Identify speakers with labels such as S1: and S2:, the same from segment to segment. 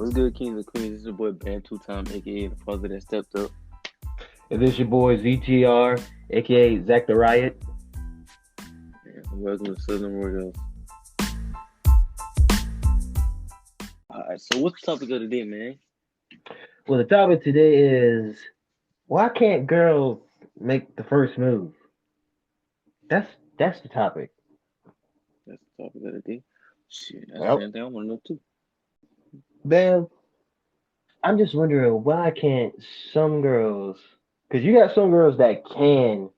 S1: What's good, kings and queens? This is your boy Bam Two Time, aka the father that stepped up.
S2: And this your boy ZTR, aka Zach the Riot.
S1: And welcome to Southern Warriors. Alright, so what's the topic of the day, man?
S2: Well, the topic today is why can't girls make the first move? That's that's the topic.
S1: That's the topic of the day. Shit, that's the
S2: Well,
S1: same thing I want to know too.
S2: man, I'm just wondering why can't some girls? Because you got some girls that can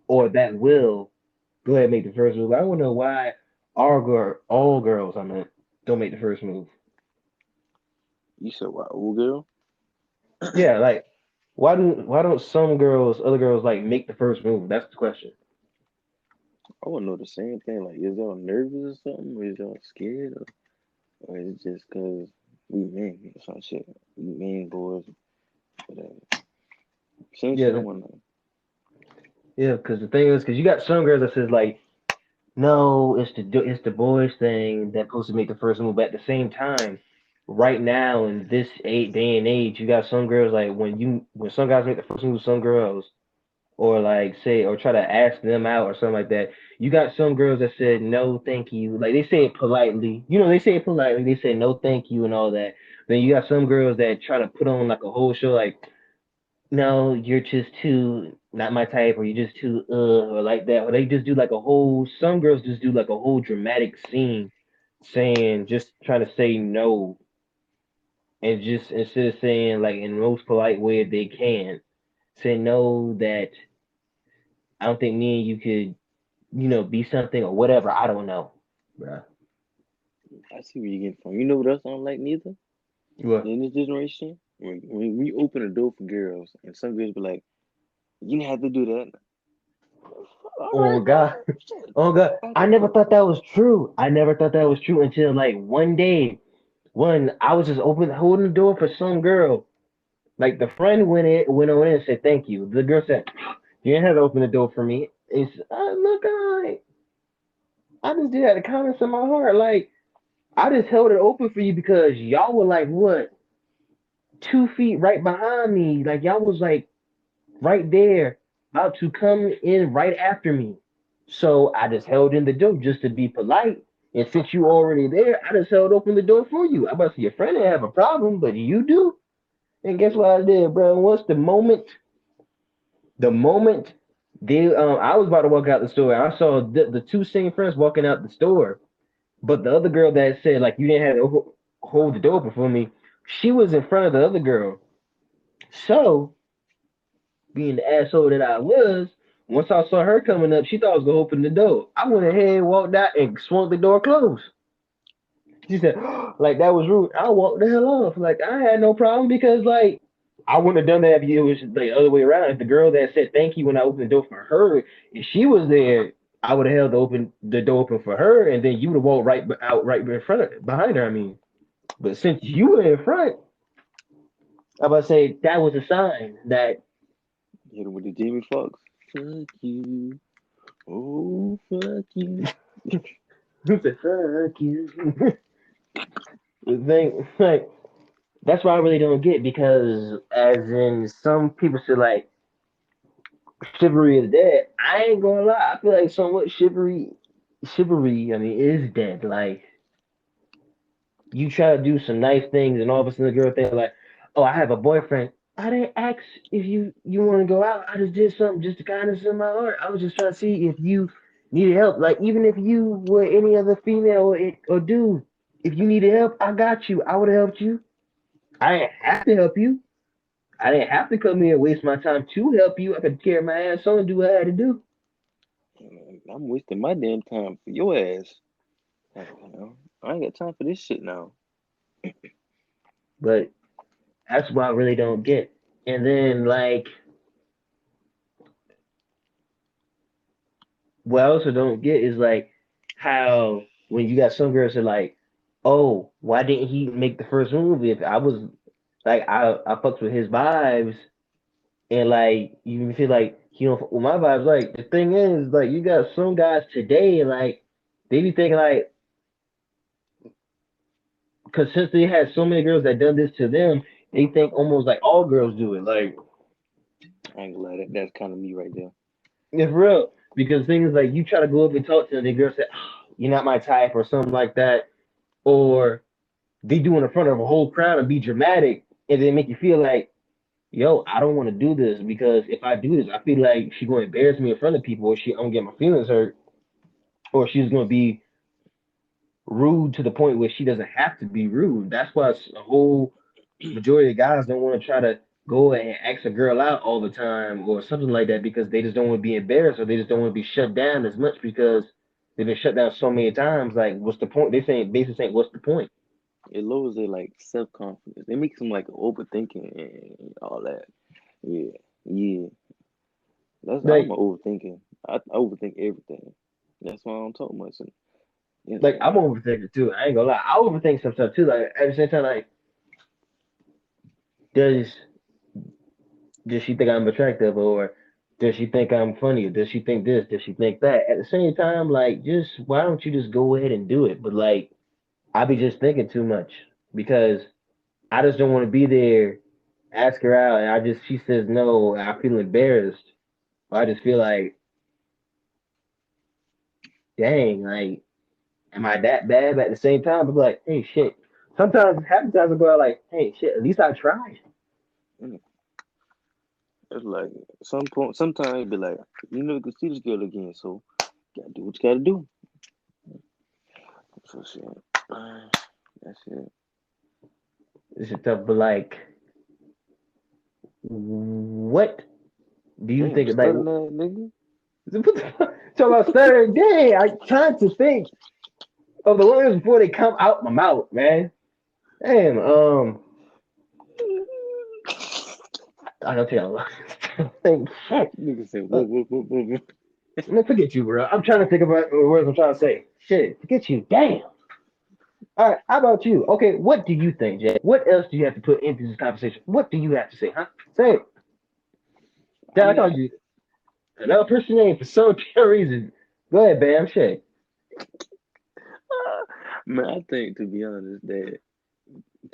S2: or that will go ahead and make the first move. I want to know why all girls, don't make the first move.
S1: You said what, old girl?
S2: Yeah, like why don't some girls, other girls, like make the first move? That's the question.
S1: I want to know the same thing. Like, is y'all nervous or something? Or is y'all scared? Or is it just because we men or some shit? We men boys, whatever. Same shit I
S2: Yeah,
S1: want to know.
S2: yeah. Because the thing is, because you got some girls that says like, no, it's the boys thing that's supposed to make the first move. But at the same time, right now in this day and age, you got some girls like when some guys make the first move, some girls or like say or try to ask them out or something like that. You got some girls that said no, thank you. Like they say it politely. They say it politely. They say no, thank you, and all that. Then you got some girls that try to put on like a whole show, like no, you're just too not my type, or you're just too or like that. Or they just do like a whole. Some girls just do like a whole dramatic scene, saying just trying to say no, and just instead of saying like in the most polite way they can, say no that I don't think me and you could, be something or whatever. I don't know, bruh.
S1: I see where you're getting from. You know what else I don't like neither?
S2: What?
S1: In this generation, when we open the door for girls, and some girls be like, "You didn't have to do that." All right,
S2: Oh
S1: bro.
S2: God,
S1: Shit.
S2: oh God.
S1: Back
S2: I
S1: the
S2: never
S1: fuck
S2: thought
S1: up.
S2: that was true. I never thought that was true until like one day when I was just holding the door for some girl. Like the friend went on in and said thank you. The girl said, "You didn't have to open the door for me." It's look, I just did that the kindness of my heart. Like I just held it open for you because y'all were like what 2 feet right behind me. Like y'all was like right there, about to come in right after me. So I just held in the door just to be polite. And since you already there, I just held open the door for you. I about to say your friend didn't have a problem, but you do. And guess what I did, bro? What's the moment I was about to walk out the store. I saw the two same friends walking out the store, but the other girl that said like you didn't have to hold the door open for me, she was in front of the other girl. So being the asshole that I was, once I saw her coming up, she thought I was gonna open the door. I went ahead, walked out, and swung the door closed. She said, like that was rude. I walked the hell off. Like I had no problem because like I wouldn't have done that if it was the other way around. If the girl that said thank you when I opened the door for her, if she was there, I would have held the door open for her, and then you would have walked out right in front behind her. I mean, but since you were in front, I about to say that was a sign that
S1: Hit him with the Jamie Foxx. Fuck you. Oh, fuck you.
S2: who said fuck you. The thing, like that's why I really don't get because as in some people say like chivalry is dead. I ain't gonna lie. I feel like somewhat chivalry. I mean, is dead. Like you try to do some nice things, and all of a sudden the girl think like, "Oh, I have a boyfriend." I didn't ask if you want to go out. I just did something just to kindness in my heart. I was just trying to see if you needed help. Like even if you were any other female or dude, if you needed help, I got you. I would have helped you. I didn't have to help you. I didn't have to come here and waste my time to help you. I could carry my ass on and do what I had to do.
S1: I'm wasting my damn time for your ass. Like, I ain't got time for this shit now.
S2: But that's what I really don't get. And then like what I also don't get is like how when you got some girls that are like, oh, why didn't he make the first move? If I was like I fucked with his vibes and like you feel like you don't fuck with my vibes. Like the thing is like you got some guys today like they be thinking like because since they had so many girls that done this to them, they think almost like all girls do it. Like,
S1: I ain't gonna lie, that's kind of me right there.
S2: it's real. Because things like you try to go up and talk to them, the girl say, "Ah, you're not my type," or something like that, or they do it in front of a whole crowd and be dramatic, and then make you feel like, yo, I don't want to do this because if I do this, I feel like she's going to embarrass me in front of people, or I'm gonna get my feelings hurt, or she's going to be rude to the point where she doesn't have to be rude. That's why a whole majority of guys don't want to try to go and ask a girl out all the time or something like that because they just don't want to be embarrassed or they just don't want to be shut down as much because they've been shut down so many times. Like, what's the point? They saying basically saying, what's the point?
S1: It lowers their like self confidence. It makes them like overthinking and all that. Yeah, yeah. I'm
S2: Like,
S1: an overthinking. I overthink everything. That's why I don't talk much. And,
S2: I'm
S1: like,
S2: overthinking too. I ain't gonna lie. I overthink some stuff too. Like at the same time, like does does she think I'm attractive or does she think I'm funny? Does she think this? Does she think that? At the same time, like just why don't you just go ahead and do it? But like I be just thinking too much because I just don't want to be there, ask her out, and she says no, and I feel embarrassed. Or I just feel like, dang, like, am I that bad? But at the same time, I'm like, hey, shit. Sometimes, half the times I go out like, hey, shit, at least I tried.
S1: mm, it's like some point. Sometimes it be like, you can see this girl again, so gotta do what you gotta do. So shit. That's it.
S2: It's just tough, but like, what do you
S1: Damn,
S2: think? Like,
S1: studying that nigga.
S2: talk about stuttering. Dang, I'm trying to think of the words before they come out my mouth, man. Damn, I don't tell you. Think, shit.
S1: Nigga said,
S2: Uh,
S1: whoa.
S2: Man, forget you, bro. I'm trying to think about the words I'm trying to say. Shit, forget you. Damn. All right, how about you? Okay, what do you think, Jay? What else do you have to put into this conversation? What do you have to say, huh? Say it.
S1: I
S2: Dad, I
S1: mean,
S2: called you another person name for some reason. Go ahead, Bam. Shit.
S1: man, I think to be honest that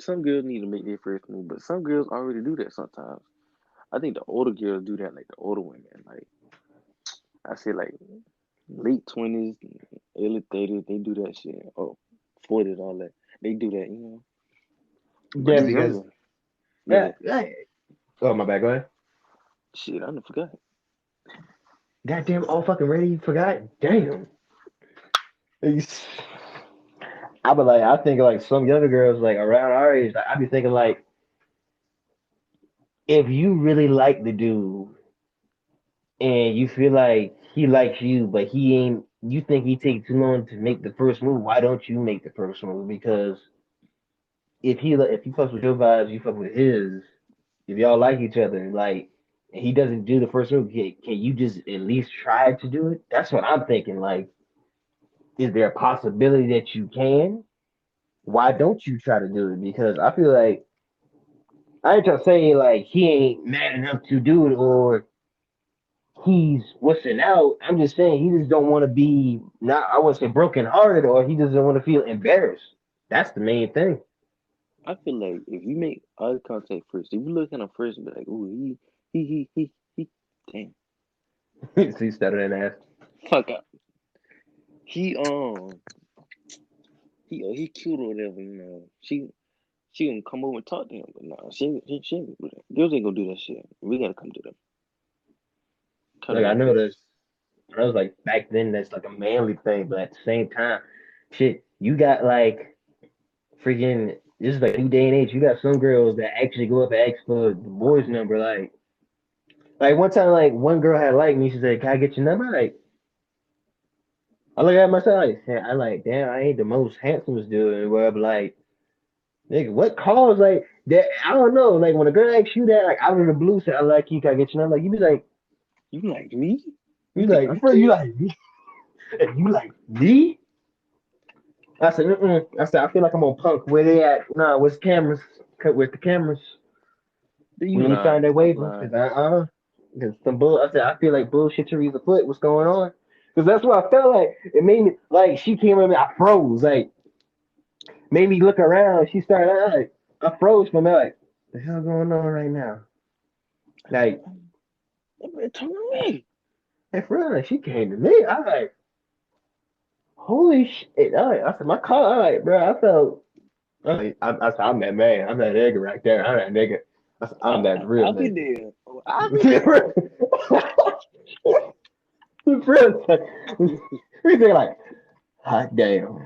S1: some girls need to make their first move, but some girls already do that sometimes. I think the older girls do that, like the older women. Like I say, like late 20s, early 30s, they do that shit. Oh, 40s, all that. They do that. But
S2: Yeah,
S1: these
S2: because
S1: younger, go ahead.
S2: yeah. Oh, my bad. Go ahead.
S1: Shit, I done forgot.
S2: Goddamn, all fucking ready. You forgot. Damn. I be like, I think like some younger girls like around our age. Like, I be thinking like, if you really like the dude and you feel like he likes you, but he ain't, you think he takes too long to make the first move, why don't you make the first move? Because if he fucks with your vibes, you fuck with his. If y'all like each other, like, and he doesn't do the first move, can you just at least try to do it? That's what I'm thinking. Like, is there a possibility that you can? Why don't you try to do it? Because I feel like I ain't trying to say like he ain't man enough to do it or he's wussing out. I'm just saying he just don't want to be not I wouldn't say broken hearted or he doesn't want to feel embarrassed. That's the main thing.
S1: I feel like if you make eye contact first, if you look at him first and be like, ooh, he, damn,
S2: See, stuttering ass.
S1: fuck up. He, he cute or whatever. She gonna come over and talk to him, but nah, she ain't gonna do that. Girls ain't gonna do that shit. We gotta come to them. Cut
S2: Like
S1: them
S2: I
S1: off
S2: know
S1: first.
S2: that's I was like back then that's like a manly thing, but at the same time, shit, you got like freaking this is like a new day and age. You got some girls that actually go up and ask for the boy's number. Like one time, like one girl had liked me. She said, "Can I get your number?" Like I look at myself, like I like, damn, I ain't the most handsomest dude in the world, but like, nigga, what cause like that? I don't know. Like when a girl asks you that, like out of the blue, say, "I like you," can I get your number? Like
S1: You like me? You
S2: you
S1: think
S2: like,
S1: I'm
S2: first you
S1: cute?
S2: like me, you like me? I said, mm-mm. I said, I feel like I'm on punk. Where they at? Nah, where's the cameras? Cut with the cameras.
S1: You
S2: Let me find
S1: lying.
S2: that
S1: Stop
S2: waiver,
S1: lying.
S2: cause cause some bull. I said, I feel like bullshittery's afoot. What's going on? Cause that's what I felt like. It made me like she came at me. I froze. Like Made me look around. She started I froze from it. Like, the hell going on right now? Like,
S1: That man talking to me.
S2: hey, for real, like, she came to me. I like, holy shit! I said, my car. I like, bro. I felt. I said, I'm that man. I'm that nigga right there. I'm that nigga. I said, I'm that real
S1: I'll be
S2: nigga.
S1: there. I'll be there.
S2: For real, we think like, hot damn.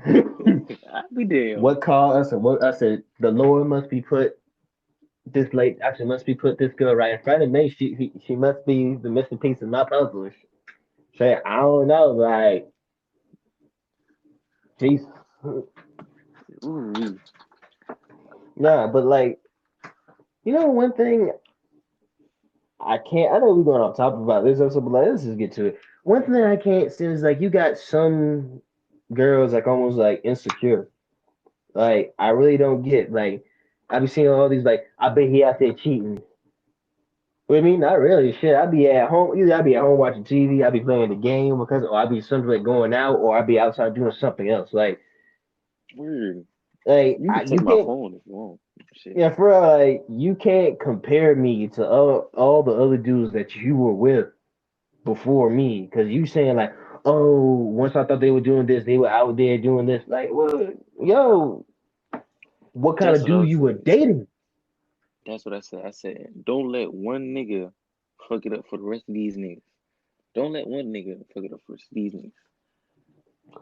S1: I'll be there.
S2: What call? I said, what? I said, the Lord must be put this late. Actually, must be put this girl right in front of me. She must be the missing piece of my puzzle. Say, I don't know, like, she's
S1: Ooh,
S2: nah, but like, one thing I can't. I know we're going off topic about this episode, but like, let's just get to it. One thing I can't stand is like you got some girls like almost like insecure. Like I really don't get like I be seeing all these like I bet he out there cheating. What I mean, not really. Shit, I be at home. Either I be at home watching TV, I be playing the game because, or I be somewhere going out, or I be outside doing something else.
S1: weird.
S2: Like
S1: You can take
S2: you
S1: my
S2: can't.
S1: phone if you want. Shit.
S2: Yeah, for real, like you can't compare me to all the other dudes that you were with before me, because you saying like, oh, once I thought they were doing this, they were out there doing this. Like, well, yo, what kind
S1: That's
S2: of
S1: what I
S2: dude
S1: was
S2: you were
S1: saying.
S2: dating?
S1: That's what I said. I said, don't let one nigga fuck it up for the rest of these niggas. Don't let one nigga fuck it up for the rest of these niggas.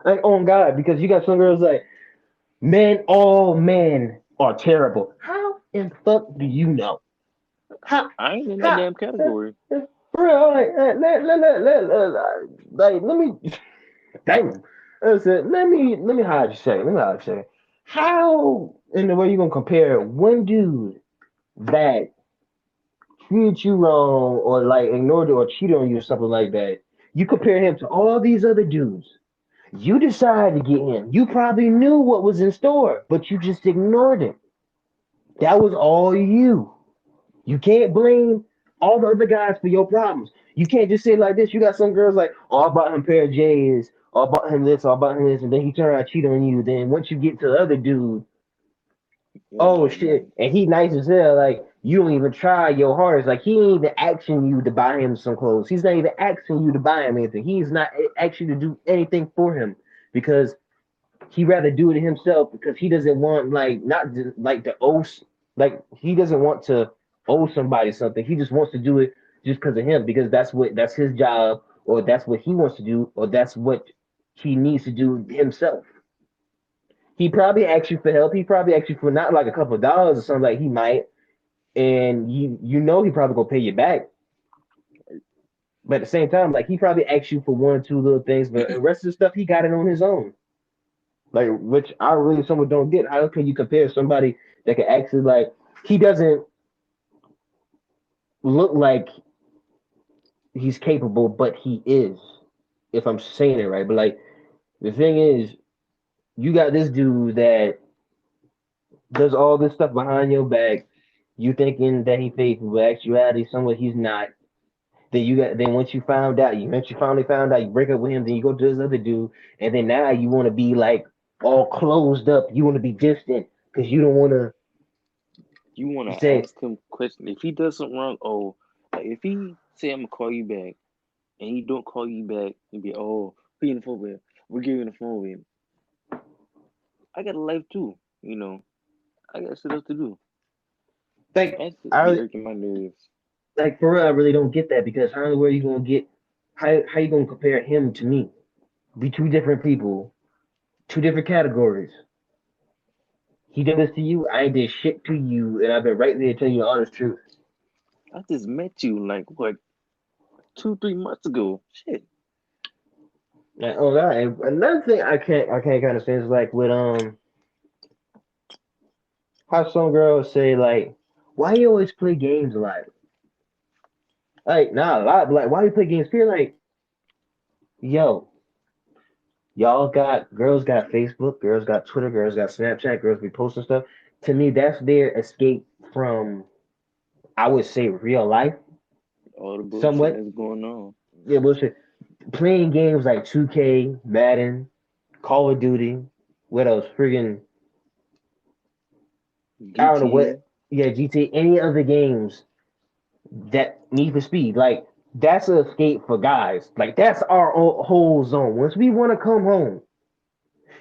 S2: Like, oh God, because you got some girls like, men, all men are terrible. How in fuck do you know? How,
S1: I ain't in that
S2: how,
S1: damn category.
S2: for real, like, let me, damn. Listen, let me hide you say. Let me hide you say. How in the way you gonna compare one dude that treated you wrong or like ignored you or cheated on you or something like that? You compare him to all these other dudes. You decided to get him. You probably knew what was in store, but you just ignored it. That was all you. You can't blame all the other guys for your problems. You can't just say it like this. You got some girls like, oh, I bought him a pair of J's, or I bought him this, or I bought him this, and then he turned around and cheat on you. Then once you get to the other dude,
S1: Yeah,
S2: oh
S1: like,
S2: shit, and he nice as hell. Like you don't even try your hardest. Like he ain't even asking you to buy him some clothes. He's not even asking you to buy him anything. He's not asking you to do anything for him because he rather do it himself because he doesn't want like not just, like the owe like he doesn't want to owe somebody something. He just wants to do it just because of him because that's his job or that's what he wants to do or that's what he needs to do himself. He probably asks you for help. He probably asks you for not like a couple of dollars or something like he might, and you know he probably gonna pay you back. But at the same time, like he probably asks you for one or two little things, but the rest of the stuff he got it on his own. Like, which I really someone don't get. How can you compare somebody that can actually like he doesn't look like he's capable, but he is, if I'm saying it right. But like the thing is, you got this dude that does all this stuff behind your back. You thinking that he faithful, but actuality, somewhere he's not. Then once you found out, once you finally found out, you break up with him, then you go to this other dude, and then now you want to be like all closed up. You want to be distant because you don't want to
S1: you want
S2: you
S1: to
S2: say,
S1: ask him question. If he does something wrong, oh, like if he say I'm gonna call you back and he don't call you back, you be oh, be in the phone with. We're giving the phone with. I got a life too, you know. I got shit else to do.
S2: like
S1: That shit be
S2: I
S1: irking my nerves.
S2: like for real, I really don't get that because how in the world you gonna get how you gonna compare him to me? Be two different people, two different categories. He did this to you, I did shit to you, and I've been right there telling you the honest truth.
S1: I just met you like what 2, 3 months ago. Shit.
S2: Like, oh God, and another thing I can't kind of stand is like with how some girls say like, why you always play games a lot? Like, nah, a lot, but like, why you play games? Feel like, yo, y'all got girls got Facebook, girls got Twitter, girls got Snapchat, girls be posting stuff. To me, that's their escape from, I would say, real life,
S1: All the bullshit
S2: somewhat.
S1: that's going on.
S2: Yeah, bullshit. Playing games like 2K, Madden, Call of Duty, what else? Friggin' I don't know
S1: GTA.
S2: what. Yeah, GTA. Any other games that Need for Speed, like that's a escape for guys. Like that's our whole zone. Once we want to come home,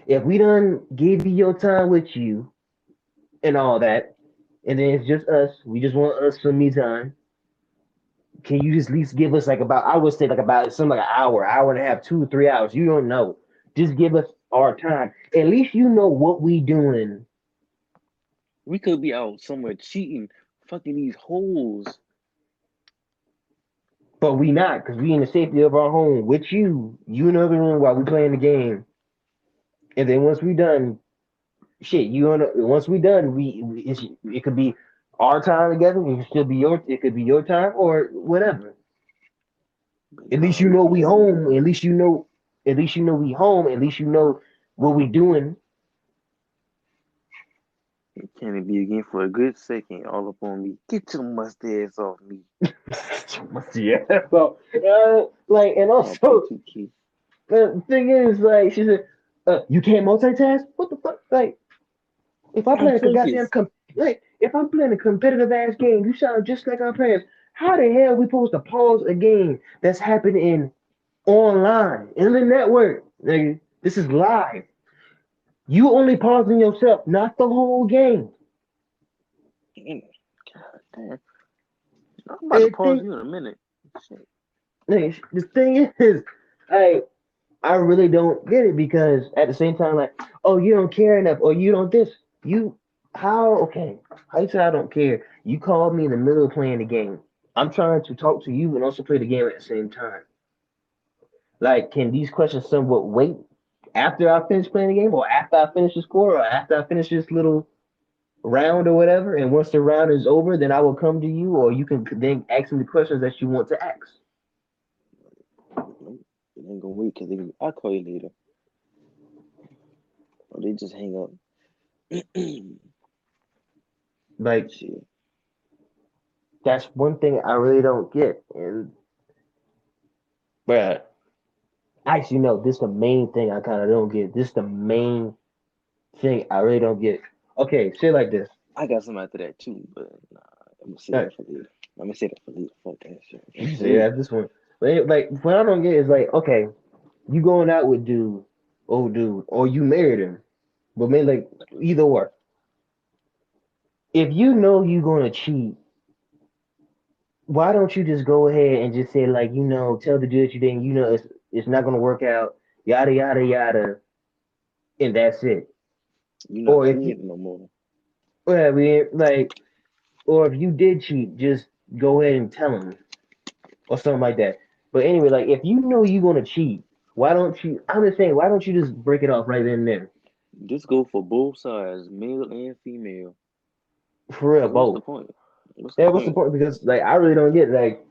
S2: if we done give you your time with you and all that, and then it's just us, we just want us some me time. Can you just at least give us like about? I would say like about something like an hour, hour and a half, 2 3 hours. You don't know. Just give us our time. At least you know what we doing,
S1: We could be out somewhere cheating, fucking these holes.
S2: but we not because we in the safety of our home with you. You in the other room while we playing the game, and then once we done, shit, you on once we done, it could be our time together. It could still be your. It could be your time or whatever.
S1: But
S2: At least
S1: nah,
S2: you
S1: we
S2: know we
S1: can't be.
S2: home. At least you know. At least you know we home. At least you know what we doing.
S1: It can't be again for a good second. All up on me. Get your mustache off me.
S2: Yeah. So, like, and
S1: I'll play
S2: also
S1: 2K.
S2: the thing is, like, she said, "You can't multitask. What the fuck? Like, if I
S1: I'm
S2: play like a goddamn
S1: focused.
S2: like, if I'm playing a competitive ass game, you sound just like our parents. How the hell we supposed to pause a game that's happening online in the network? Nigga, this is live. You only pausing yourself, not the whole game.
S1: Damn. God damn. I'm about to
S2: And
S1: pause
S2: thing,
S1: you in a minute. Shit.
S2: nigga, the thing is, like, I really don't get it because at the same time, like, oh, you don't care enough, or you don't this. You how okay? How you say I don't care? You called me in the middle of playing the game. I'm trying to talk to you and also play the game at the same time. Like, can these questions somewhat wait after I finish playing the game, or after I finish the score, or after I finish this little round or whatever? And once the round is over, then I will come to you, or you can then ask me the questions that you want to ask.
S1: Nope. It ain't gonna wait because I'll call you later. Or they just hang up.
S2: Like,
S1: Shit.
S2: that's one thing I really don't get. And but actually, no, this is the main thing I kind of don't get. This is the main thing I really don't get. Okay, say it like this.
S1: I got some after that too, but nah, I'm gonna say
S2: All right,
S1: that for later. I'm gonna say that for later. Fuck that shit.
S2: you say that this one. But like, what I don't get is like, okay, you going out with dude, old dude, or you married him, but maybe like either or. If you know you gonna cheat, why don't you just go ahead and just say like, tell the dude you didn't, it's not gonna work out, yada yada yada, and that's it.
S1: You're not
S2: Or if you,
S1: creating no more.
S2: well, I mean, like, or if you did cheat, just go ahead and tell him or something like that. But anyway, like if you know you're gonna cheat, why don't you? I'm just saying, why don't you just break it off right then and there?
S1: Just go for both sides, male and female.
S2: For real,
S1: Cause what's the
S2: both.
S1: point? What's the
S2: Yeah, what's the
S1: point?
S2: point? Because like I really don't get like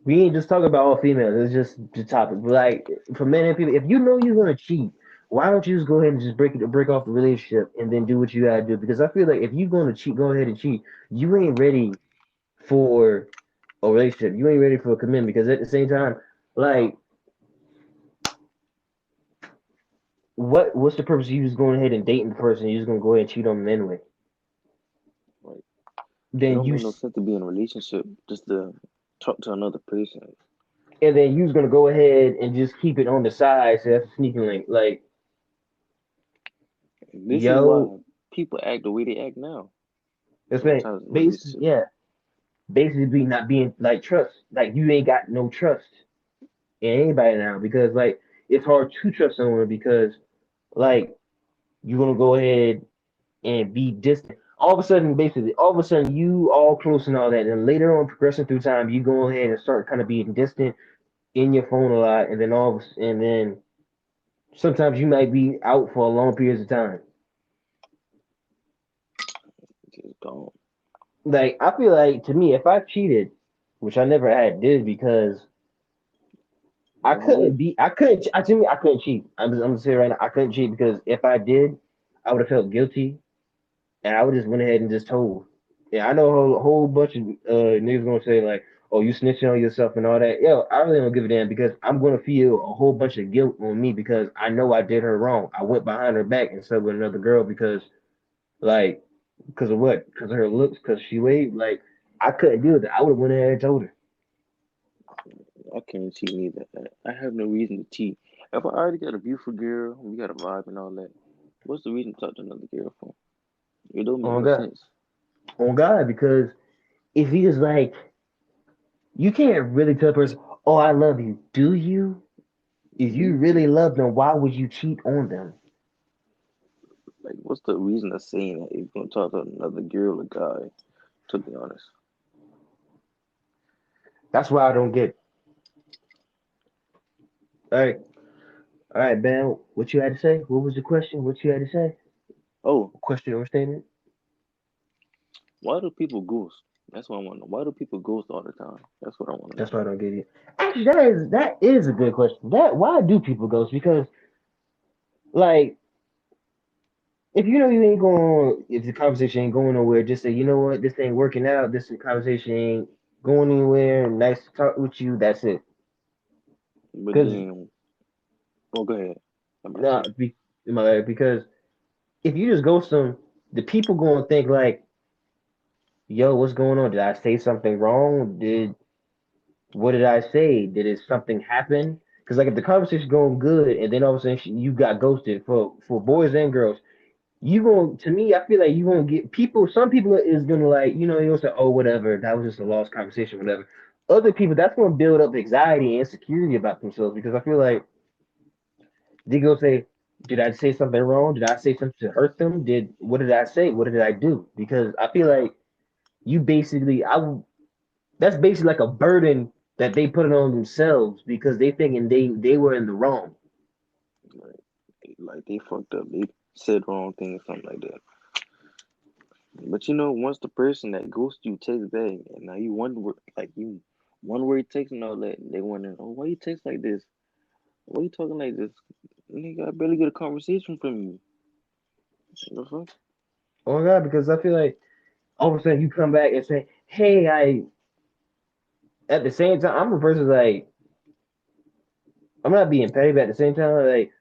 S2: we ain't just talking about all females. It's just the topic. But like for men and people, if you know you're gonna cheat, why don't you just go ahead and just break off the relationship and then do what you gotta do? Because I feel like if you're gonna cheat, go ahead and cheat. You ain't ready for a relationship. You ain't ready for a commitment because at the same time, like what's the purpose of you just going ahead and dating the person? You're just gonna go ahead and cheat on them anyway.
S1: Like it
S2: Then
S1: don't
S2: you
S1: make no sense to be in a relationship just to talk to another person.
S2: and then you're gonna go ahead and just keep it on the side. So that's a sneaking link. Like
S1: And this is
S2: yo,
S1: why people act the way they act now.
S2: that's
S1: Nine
S2: right.
S1: times in a
S2: Basically,
S1: relationship.
S2: yeah. Basically, not being like trust. Like you ain't got no trust in anybody now because like it's hard to trust someone because like you're gonna go ahead and be distant. All of a sudden, basically, all of a sudden, you all close and all that, and later on, progressing through time, you go ahead and start kind of being distant in your phone a lot, and then and then sometimes you might be out for a long periods of time.
S1: Just gone.
S2: Like I feel like to me, if I cheated, which I never had did because
S1: Never will.
S2: I couldn't, to me, I couldn't cheat. I'm gonna say right now, I couldn't cheat because if I did, I would have felt guilty and I would just went ahead and just told. Yeah, I know a whole bunch of niggas gonna say like, "Oh, you snitching on yourself and all that." Yo, I really don't give a damn because I'm gonna feel a whole bunch of guilt on me because I know I did her wrong. I went behind her back and slept with another girl because like Because of what? Because of her looks? Because she weighed? Like, I couldn't deal with it. I would have went ahead and told her.
S1: I can't cheat neither. I have no reason to cheat. If I already got a beautiful girl, we got a vibe and all that, what's the reason to talk to another girl for? It don't make
S2: On
S1: no
S2: God.
S1: sense.
S2: On God. Because if you just like, you can't really tell a person, oh, I love you. Do you? If you
S1: You
S2: really love them, why would you cheat on them?
S1: like, what's the reason of saying that if you're gonna talk to another girl or guy? To be honest,
S2: That's why I don't get it. All right. All right, Ben. What you had to say? What was the question? What you had to say?
S1: oh,
S2: Question or statement?
S1: why do people ghost? That's what I want to know. Why do people ghost all the time? That's what I want to
S2: That's
S1: know.
S2: why I don't get it. Actually, that is a good question. That why do people ghost? Because like if you know you ain't going, if the conversation ain't going nowhere, just say, you know what, this ain't working out. This conversation ain't going anywhere. Nice to talk with you. That's it.
S1: But
S2: Because
S1: then, oh, go ahead. I'm about
S2: nah,
S1: to.
S2: because if you just ghost them, the people going to think like, yo, what's going on? Did I say something wrong? What did I say? Did it something happen? Because like if the conversation going good and then all of a sudden you got ghosted for boys and girls, you going to me, I feel like you gonna get people. Some people is gonna like you'll say, oh whatever, that was just a lost conversation, whatever. Other people that's gonna build up anxiety and insecurity about themselves because I feel like they go say, did I say something wrong? Did I say something to hurt them? Did what did I say? What did I do? Because I feel like you basically that's basically like a burden that they put it on themselves because they thinking they were in the wrong.
S1: Like they fucked up. They said wrong things, something like that. But once the person that ghosted you takes back, and now you wonder, like you one word text and all that, they wondering, oh, why you text like this? Why you talking like this? Nigga, I barely get a conversation from you. The fuck?
S2: Oh my god, because I feel like all of a sudden you come back and say, hey, I at the same time I'm a person like I'm not being petty, but at the same time, like,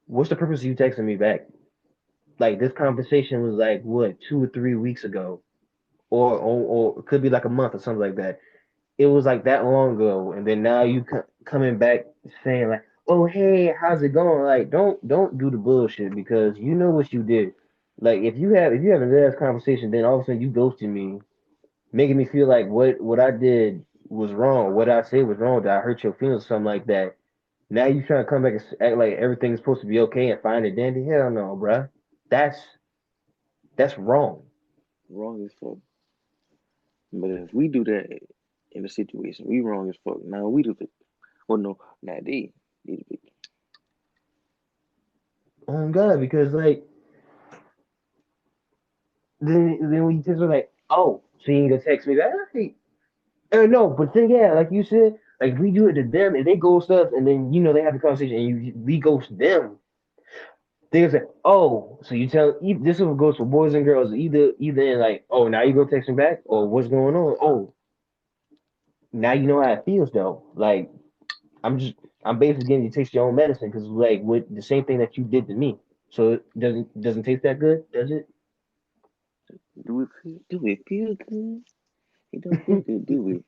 S2: what's the purpose of you texting me back? Like this conversation was like what 2 or 3 weeks ago, or it could be like a month or something like that. It was like that long ago, and then now you coming back saying like, "Oh hey, how's it going?" Like, don't do the bullshit because you know what you did. Like if you have a last conversation, then all of a sudden you ghosted me, making me feel like what I did was wrong, what I said was wrong, that I hurt your feelings, something like that. Now you trying to come back and act like everything's supposed to be okay and find it dandy? Hell no, bruh. That's that's wrong.
S1: Wrong as fuck. But if we do that in a situation, we wrong as fuck. Now we do it. Well, no, not they do it.
S2: Oh God, because like then when you just like, oh, so you ain't gonna text me back? Hey, no, but then yeah, like you said, like we do it to them and they ghost us, and then they have the conversation and we ghost them. They gonna say, oh, so you tell this one goes for boys and girls, either in like, oh, now you go text me back, or what's going on? Oh, now you know how it feels though. Like I'm just I'm basically getting you to taste your own medicine because like with the same thing that you did to me. So it doesn't taste that good, does it?
S1: Do it feel good? It don't feel good, do we?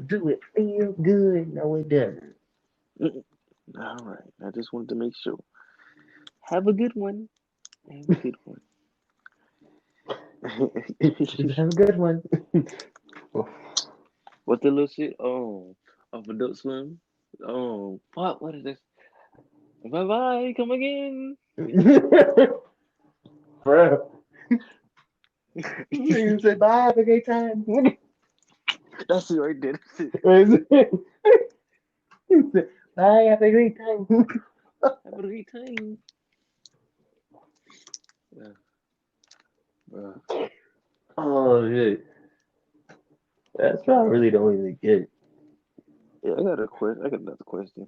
S2: Do it feel good? No, it doesn't.
S1: Mm-mm. All right. I just wanted to make sure. Have a good one. Have a good one.
S2: Have a good one.
S1: What's the little shit? Oh, of Adult Swim. Oh, fuck. What is this? Bye bye. Come again.
S2: Bro, you said bye, have a great time.
S1: That's it right there. That's it.
S2: Bye, have a great time.
S1: Have a great time. Yeah, bro.
S2: Oh shit, that's why I really don't even get it.
S1: Yeah, I got a question. I got another question.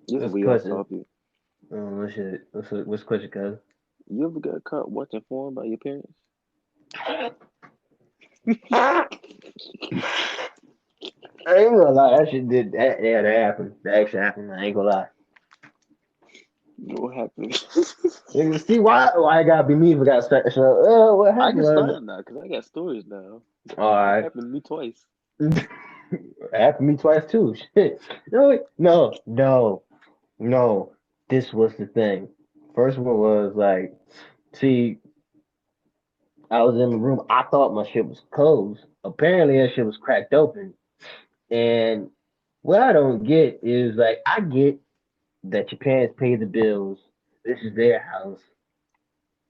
S1: This is
S2: What's the
S1: way off
S2: question?
S1: topic.
S2: Oh shit, what's the question, cuz?
S1: You ever got caught watching porn by your parents?
S2: I ain't gonna lie, that shit did that. Yeah, that happened. That actually happened. I ain't gonna lie.
S1: What happened?
S2: You see why I gotta be me if I gotta start the show? What
S1: I
S2: happened?
S1: can start it now because I got stories now.
S2: All
S1: It
S2: right.
S1: happened to me twice.
S2: Happened to me twice too. Shit. No. This was the thing. First one was like, see, I was in the room. I thought my shit was closed. Apparently, that shit was cracked open. And what I don't get is like, I get that your parents pay the bills. This is their house.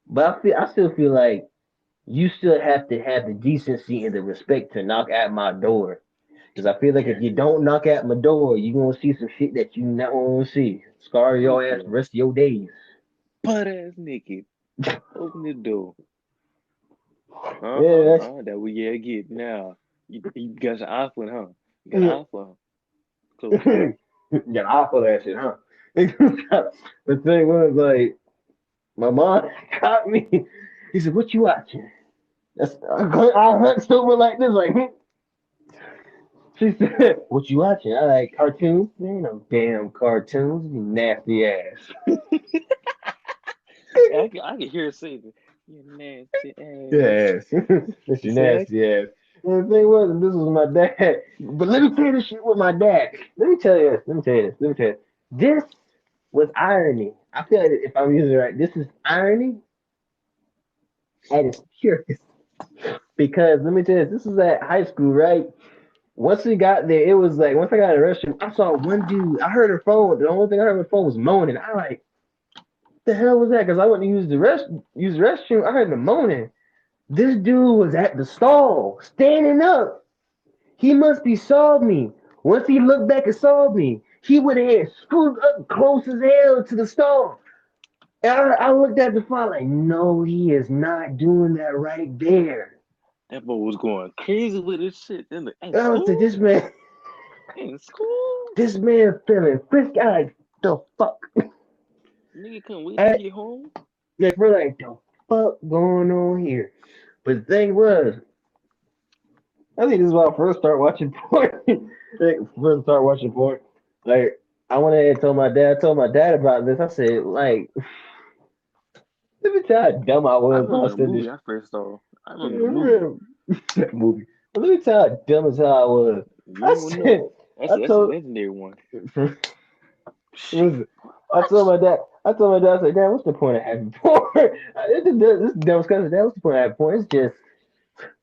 S2: But I still feel like you still have to have the decency and the respect to knock at my door. Because I feel like if
S1: Yeah.
S2: you don't knock at my door, you're gonna see some shit that you not want to see. Scar your
S1: Fuck
S2: ass the
S1: yeah.
S2: rest of your days.
S1: Butt ass naked. Open the door.
S2: Yeah, that's
S1: That we yeah get now. You got your eye for it, huh? You got an
S2: yeah,
S1: eye for it. Close the door.
S2: I feel that shit, huh? The thing was like my mom caught me. He said, "What you watching?" I hunched over like this, like. She said, "What you watching?" I like cartoons. Man, no damn cartoons. You nasty ass.
S1: I can hear it say that. You nasty ass.
S2: Yes, this
S1: You
S2: you
S1: say that?
S2: nasty ass. And the thing was, this was my dad. But let me tell you this shit with my dad. Let me tell you this. Let me tell you this. Let me tell you. This was irony. I feel like if I'm using it right, this is irony at its purest. Because let me tell you, this was at high school, right? Once we got there, it was like once I got in the restroom, I saw one dude. I heard her phone. The only thing I heard on the phone was moaning. I like, the hell was that? Because I went to use the restroom. I heard the moaning. This dude was at the stall, standing up. He must be saw me. Once he looked back and saw me, he would have screwed up close as hell to the stall. And I looked at the file like, no, he is not doing that right there.
S1: That boy was going crazy with his shit in
S2: I was like,
S1: school.
S2: this man,
S1: In school.
S2: this man feeling frisky. I like, the fuck?
S1: Nigga couldn't wait to
S2: I,
S1: get home.
S2: like, we're like, the fuck going on here? But the thing was, I think this is when I first started watching porn. Like, first start watching porn. Like, I went ahead and told my dad about this. I said, like, let me tell you how dumb I
S1: I
S2: was when
S1: remember
S2: I
S1: the
S2: said this
S1: movie I first saw. I remember the movie.
S2: movie. But let me tell you how dumb as hell I was.
S1: You
S2: I
S1: ain't gonna know.
S2: said, I
S1: That's a
S2: told,
S1: legendary one. Shit.
S2: listen,
S1: What?
S2: I told my dad, I said, Dad, what's the point of having porn? This is dumb cousin, Dad, what's the point of having porn? It's just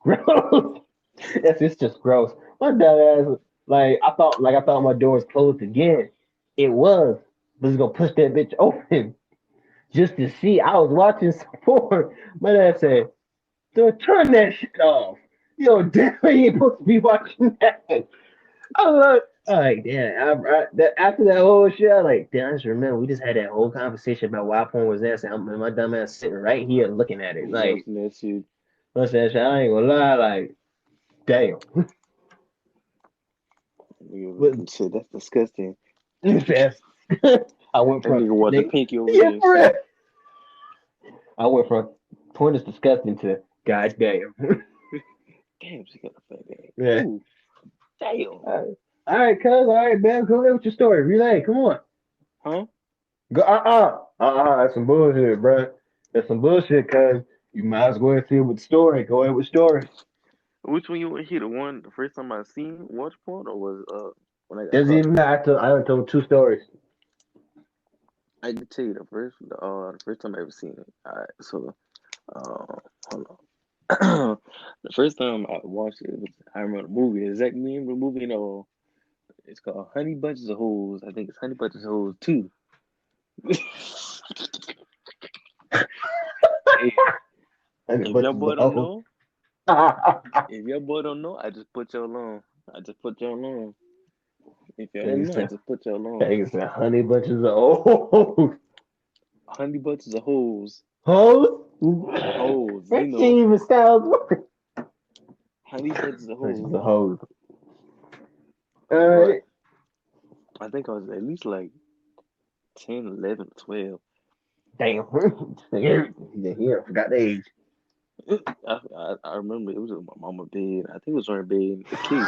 S2: gross. It's just gross. My dad ass, like I thought my door was closed again. It was. But he's gonna push that bitch open just to see. I was watching some porn. My dad said, "Dude, turn that shit off. Yo, definitely ain't supposed to be watching that." I'm like, damn. After that whole shit, I like, damn. I just remember we just had that whole conversation about why porn was there. So my dumb ass sitting right here looking at it. Like,
S1: Watching that shit.
S2: what's that shit? I ain't gonna lie. Like, damn. But
S1: Nigga, shit, that's disgusting.
S2: fast. I went
S1: That
S2: from
S1: nigga want the
S2: nigga,
S1: pinky over
S2: yeah,
S1: there and
S2: for real.
S1: shit.
S2: I went from porn is disgusting to goddamn.
S1: Damn, she got a fat ass.
S2: Yeah.
S1: Ooh, damn.
S2: All right, cuz. All right, man. Go ahead with your story. Relay. Come on.
S1: Huh?
S2: Go. That's some bullshit, bro. That's some bullshit, cuz. You might as well see it with the story. Go ahead with the story.
S1: Which one you want to hear? The first time I seen watch porn, or was when I got
S2: Doesn't
S1: caught?
S2: even matter. I done told two stories.
S1: I can tell you the first time I ever seen it. Alright, so hold on. The first time I watched it was I remember the movie. Exactly remember the movie, it's called Honey Bunches of Hoes. I think it's Honey Bunches of Hoes 2. Hey,
S2: I mean,
S1: if
S2: but
S1: your boy don't
S2: no.
S1: know, I just put y'all on. I just put y'all on. If y'all don't know, I just put y'all on.
S2: Nigga said honey bunches of old
S1: Honey Bunches of Hoes.
S2: hoes.
S1: Hoes,
S2: That shit even sounds worse.
S1: Honey Bunches of
S2: Bunches
S1: Hoes.
S2: of hoes. All
S1: But
S2: right.
S1: I think I was at least like 10, 11, 12.
S2: Damn. Here, I forgot the age.
S1: I remember it was in my mama bed. I think it was on her bed, the case.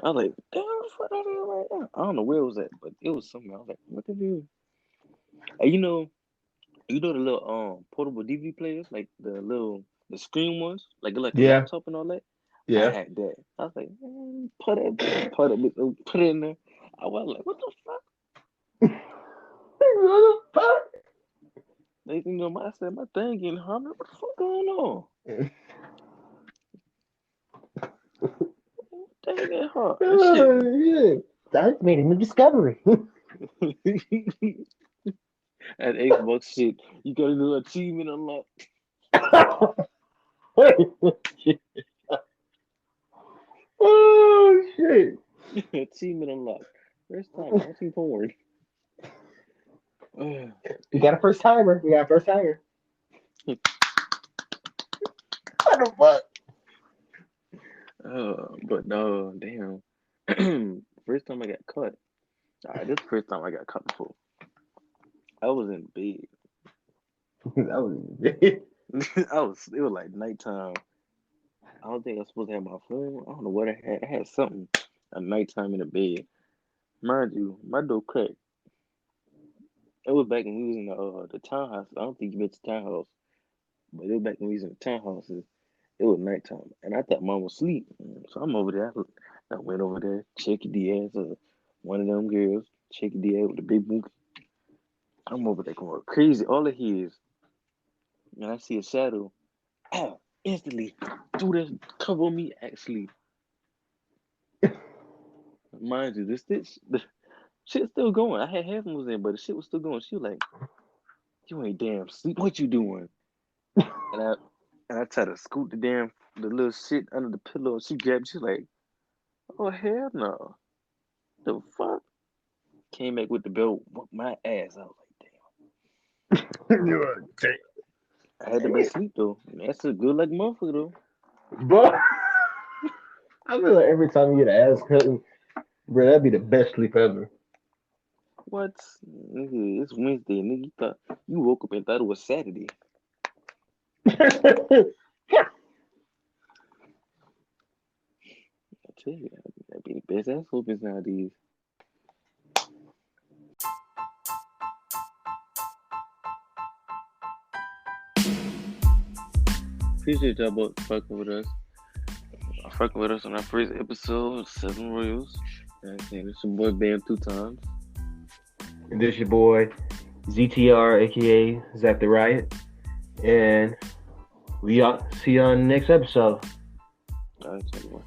S1: I was like, damn, what the fuck that is right now? I don't know where it was at, but it was somewhere. I was like, what the hell? Hey, you know the little portable DVD players, like the screen ones, like a
S2: Yeah,
S1: laptop and all that. I
S2: yeah.
S1: had that. I was like, man, put it in there. I was like, what the fuck?
S2: What the
S1: They, I said my thing getting hung. What the fuck going on? Thing getting hung. That shit.
S2: Oh, shit. I made a new discovery.
S1: That Xbox shit. You got a new achievement unlocked.
S2: Oh shit!
S1: Achievement unlocked. First time watching porn.
S2: We got a first timer. What the fuck?
S1: But no, damn. First time I got caught. Alright, this is the first time I got caught before. I was in bed.
S2: That was
S1: It was like nighttime. I don't think I was supposed to have my phone. I don't know what I had. I had something at nighttime in the bed. Mind you, my door cracked. It was back when we was in the townhouse. I don't think you been to townhouse, but it was back when we was in the townhouses. It was nighttime, and I thought mom was asleep. So I'm over there. I went over there, checking the ass of one of them girls, checking the ass with the big book. I'm over there going crazy. All I hear is, and I see a shadow. Instantly, threw this cover on me. Actually, mind you, the shit still going. I had headphones in, but the shit was still going. She was like, "You ain't damn sleep. What you doing?" And I tried to scoot the little shit under the pillow. And she grabbed. She's like, "Oh hell no! The fuck!" Came back with the belt, whooped my ass. I was like,
S2: damn.
S1: "I had the best sleep though. That's a good like motherfucker though."
S2: But I feel like every time you get an ass cutting, bro, that'd be the best sleep ever.
S1: What? Nigga, it's Wednesday. Nigga, you woke up and thought it was Saturday. I tell you, that'd be the best ass whoopings nowadays. Appreciate y'all both fucking with us. Fucking with us on our first episode of Seven Royals. And it's your boy Bam 2 times.
S2: This your boy ZTR, aka Zach the Riot, and we see you on the next episode.
S1: All right, everyone.